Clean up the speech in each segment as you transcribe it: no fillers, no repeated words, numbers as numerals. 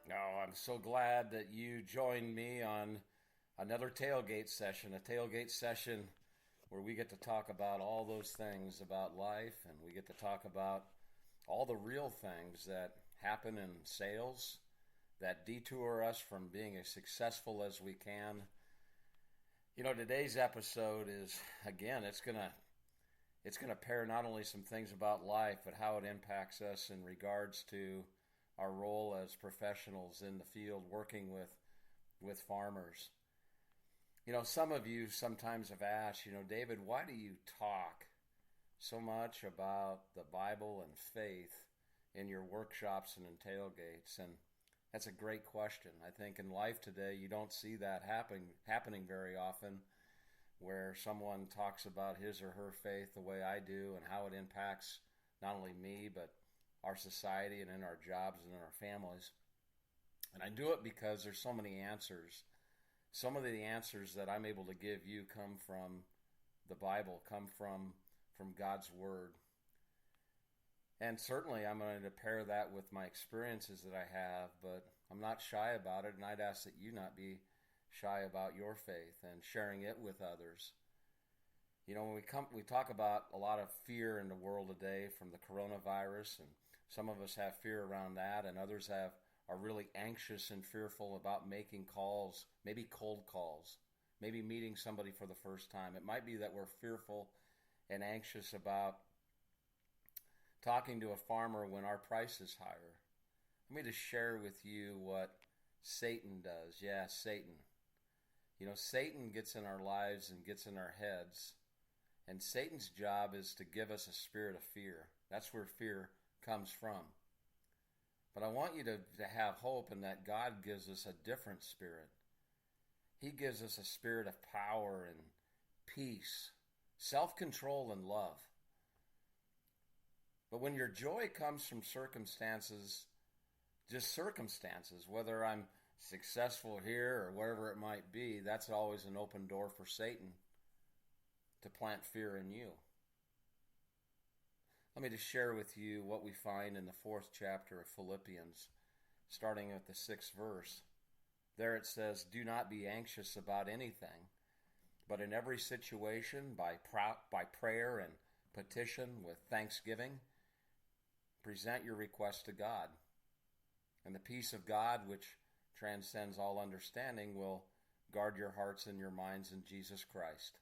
Oh, I'm so glad that you joined me on another tailgate session where we get to talk about all those things about life and we get to talk about all the real things that happen in sales that detour us from being as successful as we can. Today's episode is again, it's going to pair not only some things about life, but how it impacts us in regards to our role as professionals in the field working with farmers. Some of you sometimes have asked, David, why do you talk so much about the Bible and faith in your workshops and in tailgates? And that's a great question. I think in life today, you don't see that happening very often, where someone talks about his or her faith the way I do and how it impacts not only me, but our society and in our jobs and in our families. And I do it because there's so many answers. Some of the answers that I'm able to give you come from the Bible, come from God's Word. And certainly I'm going to pair that with my experiences that I have, but I'm not shy about it, and I'd ask that you not be shy about your faith and sharing it with others. When we talk about a lot of fear in the world today from the coronavirus, and some of us have fear around that, and others are really anxious and fearful about making calls, maybe cold calls, maybe meeting somebody for the first time. It might be that we're fearful and anxious about talking to a farmer when our price is higher. Let me just share with you what Satan does. Yeah, Satan. Satan gets in our lives and gets in our heads, and Satan's job is to give us a spirit of fear. That's where fear comes from. But I want you to have hope in that God gives us a different spirit. He gives us a spirit of power and peace, self-control and love. But when your joy comes from circumstances, just circumstances, whether I'm successful here or wherever it might be, that's always an open door for Satan to plant fear in you. Let me just share with you what we find in the 4th chapter of Philippians, starting at the 6th verse. There it says, "Do not be anxious about anything, but in every situation, by prayer and petition with thanksgiving, present your requests to God. And the peace of God, which transcends all understanding, will guard your hearts and your minds in Jesus Christ."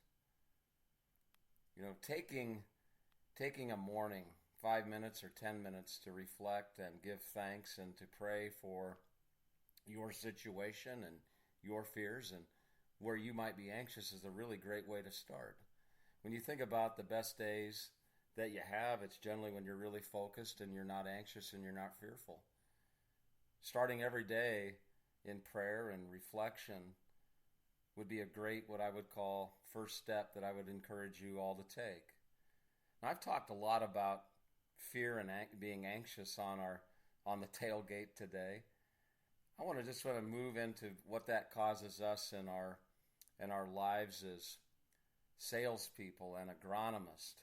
Taking a morning, 5 minutes or 10 minutes to reflect and give thanks and to pray for your situation and your fears and where you might be anxious is a really great way to start. When you think about the best days that you have, it's generally when you're really focused and you're not anxious and you're not fearful. Starting every day in prayer and reflection would be a great, what I would call, first step that I would encourage you all to take. Now, I've talked a lot about fear and being anxious on the tailgate today. I want to just sort of move into what that causes us in our lives as salespeople and agronomists.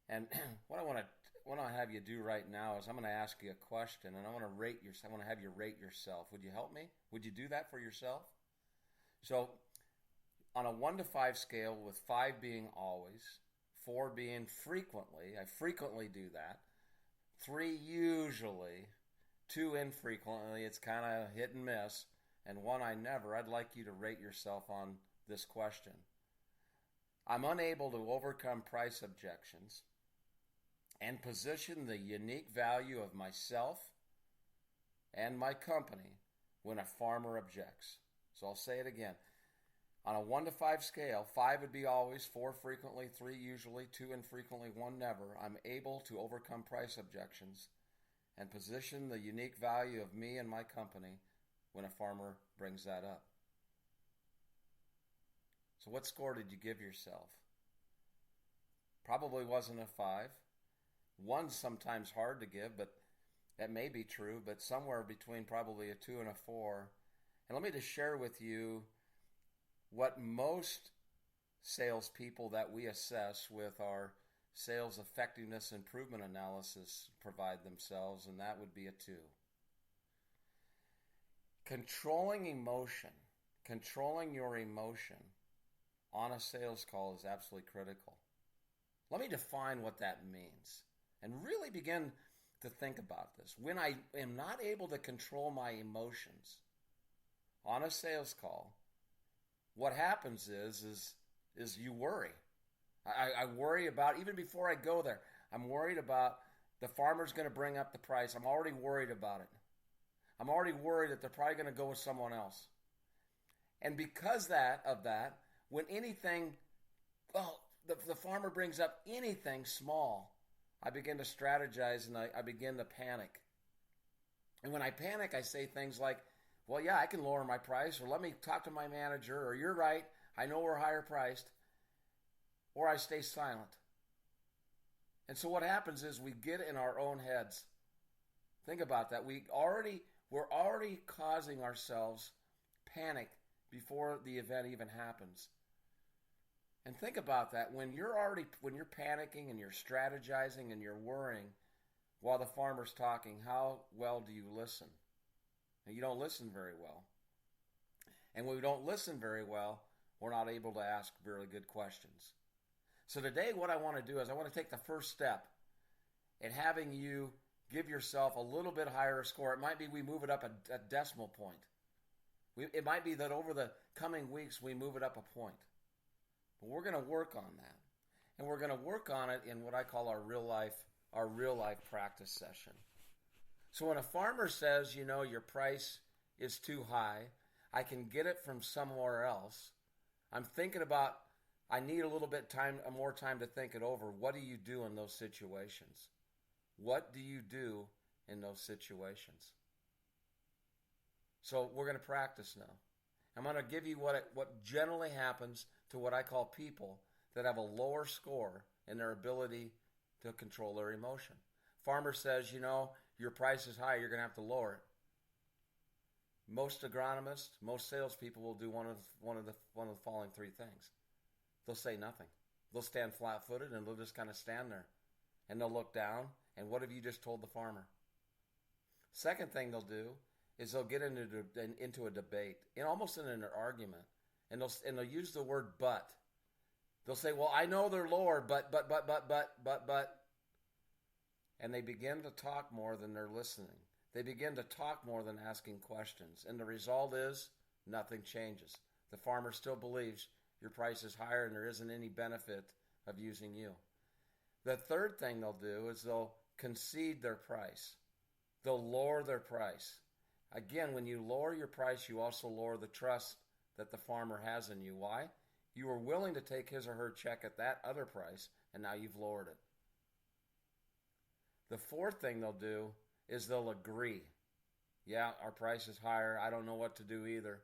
And what I want to have you do right now is I'm going to ask you a question, and I want to have you rate yourself. Would you help me? Would you do that for yourself? So, on a 1 to 5 scale, with 5 being always, 4 being frequently, I frequently do that. 3 usually, 2 infrequently, it's kind of hit and miss, and 1 I never. I'd like you to rate yourself on this question. I'm unable to overcome price objections and position the unique value of myself and my company when a farmer objects. So I'll say it again. On a 1 to 5 scale, 5 would be always, 4 frequently, 3 usually, 2 infrequently, 1 never. I'm able to overcome price objections and position the unique value of me and my company when a farmer brings that up. So what score did you give yourself? Probably wasn't a 5. 1's sometimes hard to give, but that may be true, but somewhere between probably a 2 and a 4. And let me just share with you what most salespeople that we assess with our sales effectiveness improvement analysis provide themselves, and that would be a 2. Controlling emotion, controlling your emotion on a sales call is absolutely critical. Let me define what that means and really begin to think about this. When I am not able to control my emotions on a sales call, what happens is you worry. I worry about, even before I go there, I'm worried about the farmer's going to bring up the price. I'm already worried about it. I'm already worried that they're probably going to go with someone else. And because of that, when anything, the farmer brings up anything small, I begin to strategize and I begin to panic. And when I panic, I say things like, well, yeah, I can lower my price, or let me talk to my manager, or you're right, I know we're higher priced, or I stay silent. And so what happens is we get in our own heads. Think about that. We're already causing ourselves panic before the event even happens. And think about that. When you're panicking and you're strategizing and you're worrying while the farmer's talking, how well do you listen? And you don't listen very well. And when we don't listen very well, we're not able to ask really good questions. So today what I want to do is I want to take the first step in having you give yourself a little bit higher score. It might be we move it up a decimal point. It might be that over the coming weeks we move it up a point. But we're going to work on that. And we're going to work on it in what I call our real life practice session. So when a farmer says, your price is too high, I can get it from somewhere else, I'm thinking about, I need a little bit more time to think it over. What do you do in those situations? What do you do in those situations? So we're going to practice now. I'm going to give you what generally happens to what I call people that have a lower score in their ability to control their emotion. Farmer says, your price is high, you're going to have to lower it. Most agronomists, most salespeople will do one of the following three things. They'll say nothing. They'll stand flat-footed and they'll just kind of stand there. And they'll look down, and what have you just told the farmer? Second thing they'll do is they'll get into a debate, almost in an argument, and they'll use the word but. They'll say, well, I know they're lower, but. And they begin to talk more than they're listening. They begin to talk more than asking questions. And the result is nothing changes. The farmer still believes your price is higher and there isn't any benefit of using you. The third thing they'll do is they'll concede their price. They'll lower their price. Again, when you lower your price, you also lower the trust that the farmer has in you. Why? You were willing to take his or her check at that other price, and now you've lowered it. The fourth thing they'll do is they'll agree. Yeah, our price is higher. I don't know what to do either.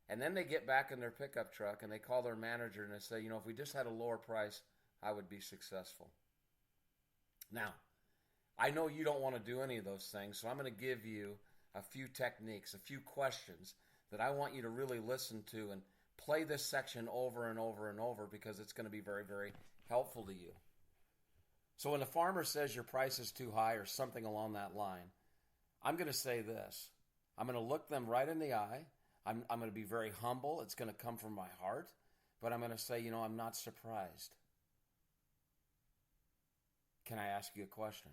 And then they get back in their pickup truck and they call their manager and they say, if we just had a lower price, I would be successful. Now, I know you don't want to do any of those things, so I'm going to give you a few techniques, a few questions that I want you to really listen to and play this section over and over and over because it's going to be very, very helpful to you. So when the farmer says your price is too high or something along that line, I'm going to say this. I'm going to look them right in the eye. I'm going to be very humble. It's going to come from my heart. But I'm going to say, I'm not surprised. Can I ask you a question?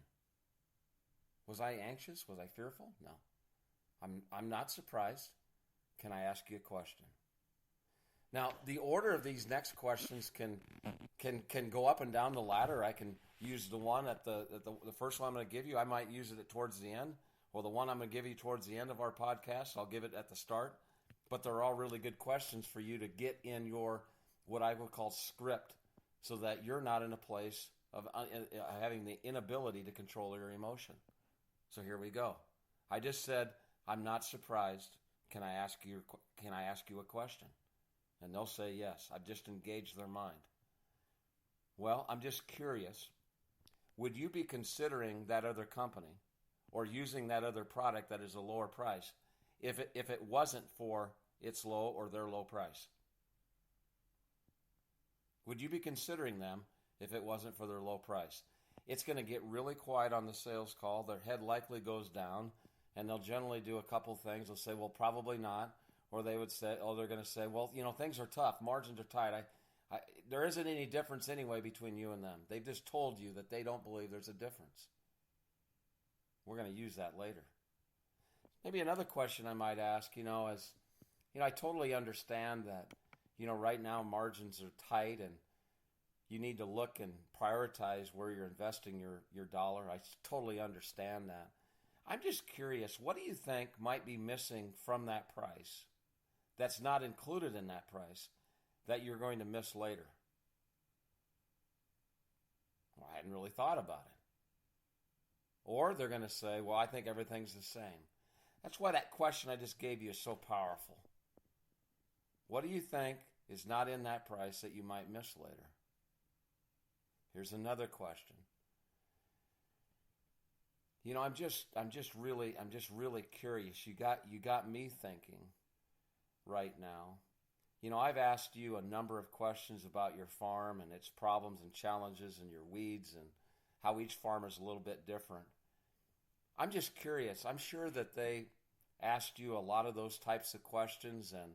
Was I anxious? Was I fearful? No. I'm not surprised. Can I ask you a question? Now, the order of these next questions can go up and down the ladder. I can use the one at the first one I'm going to give you. I might use it towards the end, or the one I'm going to give you towards the end of our podcast. I'll give it at the start. But they're all really good questions for you to get in your, what I would call script, so that you're not in a place of having the inability to control your emotion. So here we go. I just said, I'm not surprised. Can I ask you a question? And they'll say yes. I've just engaged their mind. Well, I'm just curious. Would you be considering that other company or using that other product that is a lower price if it wasn't for its low or their low price? Would you be considering them if it wasn't for their low price? It's going to get really quiet on the sales call. Their head likely goes down, And they'll generally do a couple things. They'll say, well, probably not. Or they would say, they're going to say, well, things are tough. Margins are tight. There isn't any difference anyway between you and them. They've just told you that they don't believe there's a difference. We're going to use that later. Maybe another question I might ask, is, I totally understand that, right now margins are tight and you need to look and prioritize where you're investing your dollar. I totally understand that. I'm just curious, what do you think might be missing from that price that's not included in that price that you're going to miss later? Well, I hadn't really thought about it. Or they're going to say, well, I think everything's the same. That's why that question I just gave you is so powerful. What do you think is not in that price that you might miss later? Here's another question. I'm just really curious. You got me thinking right now. I've asked you a number of questions about your farm and its problems and challenges and your weeds and how each farm is a little bit different. I'm just curious. I'm sure that they asked you a lot of those types of questions and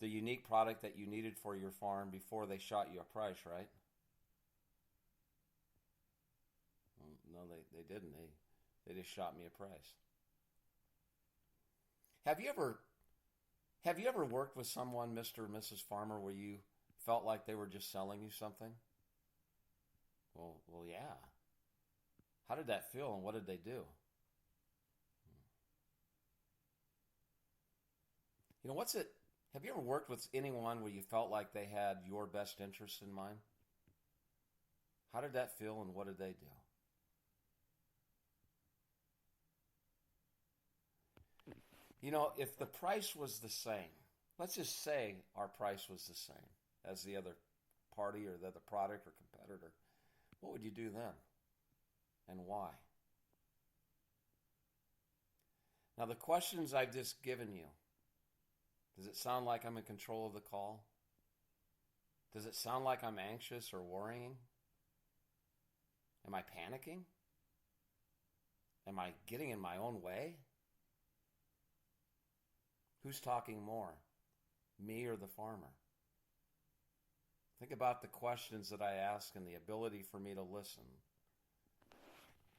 the unique product that you needed for your farm before they shot you a price, right? No, they didn't. They just shot me a price. Have you ever worked with someone, Mr. or Mrs. Farmer, where you felt like they were just selling you something? Well, yeah. How did that feel and what did they do? Have you ever worked with anyone where you felt like they had your best interest in mind? How did that feel and what did they do? If the price was the same, let's just say our price was the same as the other party or the other product or competitor, what would you do then? And why? Now, the questions I've just given you, does it sound like I'm in control of the call? Does it sound like I'm anxious or worrying? Am I panicking? Am I getting in my own way? Who's talking more, me or the farmer? Think about the questions that I ask and the ability for me to listen.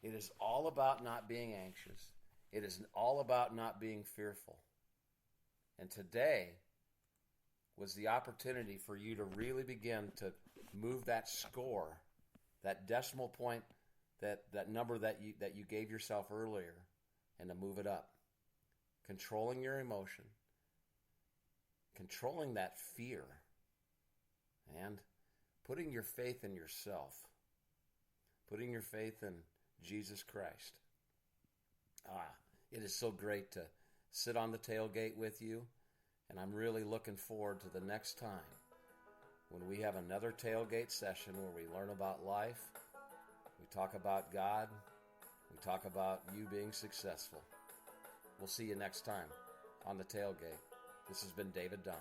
It is all about not being anxious. It is all about not being fearful. And today was the opportunity for you to really begin to move that score, that decimal point, that number that you gave yourself earlier, and to move it up. Controlling your emotion, controlling that fear, and putting your faith in yourself, putting your faith in Jesus Christ. It is so great to sit on the tailgate with you, and I'm really looking forward to the next time when we have another tailgate session where we learn about life, we talk about God, we talk about you being successful. We'll see you next time on the tailgate. This has been David Dunn.